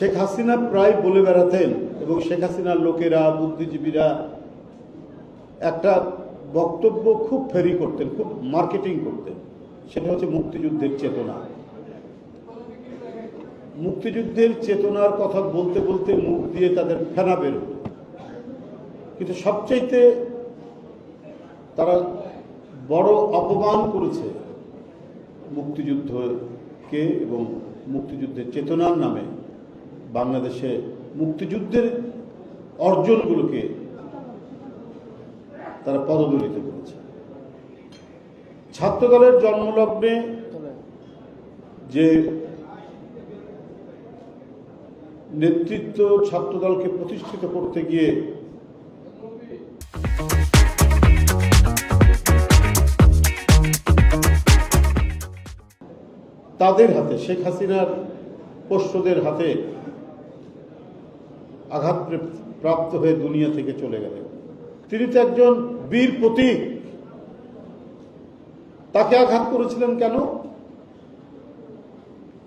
শেখ হাসিনা প্রায় বলে বেড়াতেন এবং শেখ হাসিনার লোকেরা বুদ্ধিজীবীরা একটা বক্তব্য খুব ফেরি করতেন, খুব মার্কেটিং করতেন, সেটা হচ্ছে মুক্তিযুদ্ধের চেতনা। মুক্তিযুদ্ধের চেতনার কথা বলতে বলতে মুখ দিয়ে তাদের ফেনা বের হতো, কিন্তু সবচাইতে তারা বড় অপমান করেছে মুক্তিযুদ্ধকে এবং মুক্তিযুদ্ধের চেতনার নামে বাংলাদেশে মুক্তিযুদ্ধের অর্জনগুলোকে তারা পদদলিত করেছে। ছাত্রদলের জন্মলগ্নে যে নেতৃত্ব ছাত্রদলকে প্রতিষ্ঠিত করতে গিয়ে তাদের হাতে, শেখ হাসিনার পোষ্যদের হাতে আঘাত প্রাপ্ত হয়ে দুনিয়া থেকে চলে গেলেন। তিনি তো একজন বীর প্রতীক। তাকে আঘাত করেছিলেন কেন?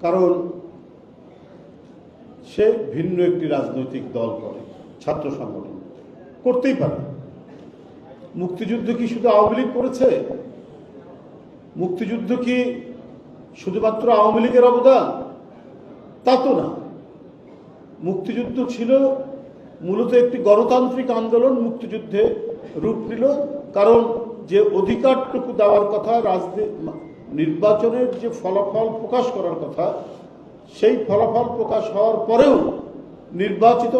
কারণ সে ভিন্ন একটি রাজনৈতিক দল করে, ছাত্র সংগঠন করতেই পারে। মুক্তিযুদ্ধ কি শুধু আওয়ামী লীগ করেছে? মুক্তিযুদ্ধ কি শুধুমাত্র আওয়ামী লীগের অবদান? তা তো না। মুক্তিযুদ্ধ ছিল মূলত একটি গণতান্ত্রিক আন্দোলন। মুক্তিযুদ্ধে রূপ নিল কারণ যে অধিকারটুকু দেওয়ার কথা, নির্বাচনের যে ফলাফল প্রকাশ করার কথা, সেই ফলাফল প্রকাশ হওয়ার পরেও নির্বাচিত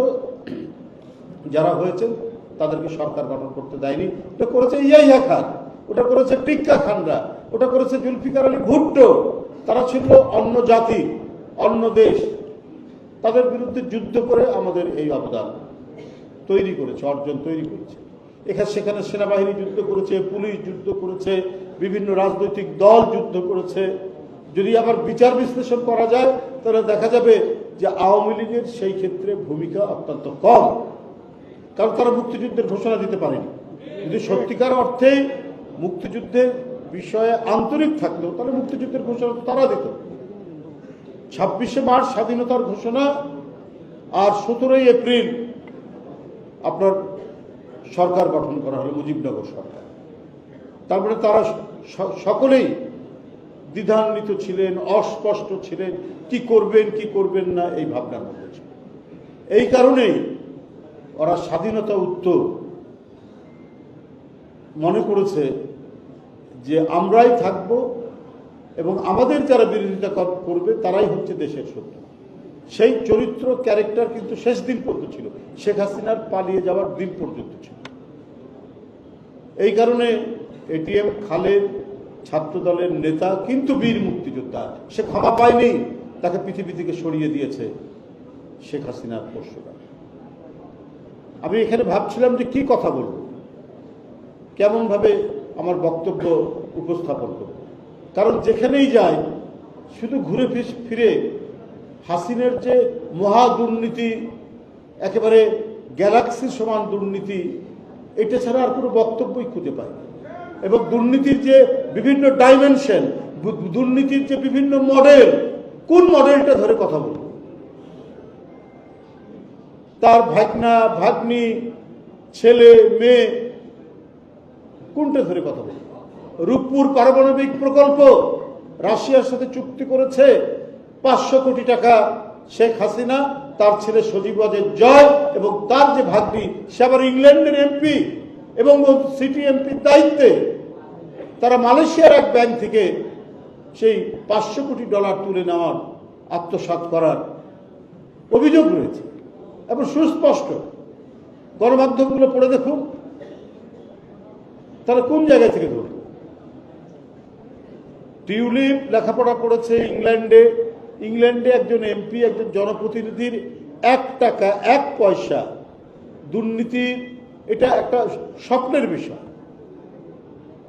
যারা হয়েছেন তাদেরকে সরকার গঠন করতে দেয়নি। ওটা করেছে ইয়াহিয়া খান, ওটা করেছে টিক্কা খানরা, ওটা করেছে জুলফিকার আলী ভুট্টো। তারা ছিল অন্য জাতি, অন্য দেশ, তাদের বিরুদ্ধে যুদ্ধ করে আমাদের এই অবদান তৈরি করেছে, অর্জন তৈরি করেছে। সেখানে সেনাবাহিনী যুদ্ধ করেছে, পুলিশ যুদ্ধ করেছে, বিভিন্ন রাজনৈতিক দল যুদ্ধ করেছে। যদি আবার বিচার বিশ্লেষণ করা যায় তাহলে দেখা যাবে যে আওয়ামী লীগের সেই ক্ষেত্রে ভূমিকা অত্যন্ত কম, কারণ তারা মুক্তিযুদ্ধের ঘোষণা দিতে পারেনি। যদি সত্যিকার অর্থে মুক্তিযুদ্ধের বিষয়ে আন্তরিক থাকলেও তাহলে মুক্তিযুদ্ধের ঘোষণা তারা দিত। 26শে মার্চ স্বাধীনতার ঘোষণা আর 17ই এপ্রিল আপনার সরকার গঠন করা হলো, মুজিবনগর সরকার। তারপরে তারা সকলেই দ্বিধান্বিত ছিলেন, অস্পষ্ট ছিলেন, কি করবেন কি করবেন না এই ভাবনার মধ্যে ছিল। এই কারণেই ওরা স্বাধীনতা উত্তর মনে করেছে যে আমরাই থাকব এবং আমাদের যারা বিরোধিতা করবে তারাই হচ্ছে দেশের শত্রু। সেই চরিত্র ক্যারেক্টার কিন্তু শেষ দিন পর্যন্ত ছিল, শেখ হাসিনার পালিয়ে যাওয়ার দিন পর্যন্ত ছিল। এই কারণে এটিএম খালেদ ছাত্রদলের নেতা, কিন্তু বীর মুক্তিযোদ্ধা। সে ক্ষমা পায়নি, তাকে পৃথিবী থেকে সরিয়ে দিয়েছে শেখ হাসিনার পোষ্যরা। আমি এখানে ভাবছিলাম যে কি কথা বলবো, কেমন ভাবে আমার বক্তব্য উপস্থাপন করব। কারণ যেখানেই যাই শুধু ঘুরে ফিরে হাসিনের যে মহা দুর্নীতি, একেবারে গ্যালাক্সির সমান দুর্নীতি, এটা ছাড়া আর কোনো বক্তব্যই খুঁজে পাই। এবং দুর্নীতির যে বিভিন্ন ডাইমেনশন, দুর্নীতির যে বিভিন্ন মডেল, কোন মডেলটা ধরে কথা বলব? তার ভাগনা ভাগ্নি, ছেলে মেয়ে, কোনটা ধরে কথা বলব? রূপপুর পারমাণবিক প্রকল্প রাশিয়ার সাথে চুক্তি করেছে 500 কোটি টাকা। শেখ হাসিনা, তার ছেলে সজীব ওয়াজেদ জয় এবং তার যে ভাগ্নি, সে আবার ইংল্যান্ডের এমপি এবং সিটি এমপির দায়িত্বে, তারা মালয়েশিয়ার এক ব্যাংক থেকে সেই 500 কোটি ডলার তুলে নেওয়ার, আত্মসাৎ করার অভিযোগ রয়েছে এবং সুস্পষ্ট। গণমাধ্যমগুলো পড়ে দেখুন, তারা কোন জায়গা থেকে ধরবে? টিউলিপ লেখাপড়া করেছে ইংল্যান্ডে একজন এমপি, একজন জনপ্রতিনিধির 1 টাকা 1 পয়সা দুর্নীতির, এটা একটা স্বপ্নের বিষয়।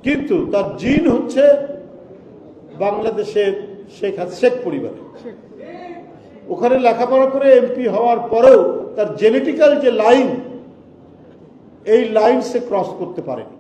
কিন্তু তার জিন হচ্ছে বাংলাদেশের শেখ পরিবারে। ওখানে লেখাপড়া করে এমপি হওয়ার পরেও তার জেনেটিক্যাল যে লাইন, এই লাইন সে ক্রস করতে পারেনি।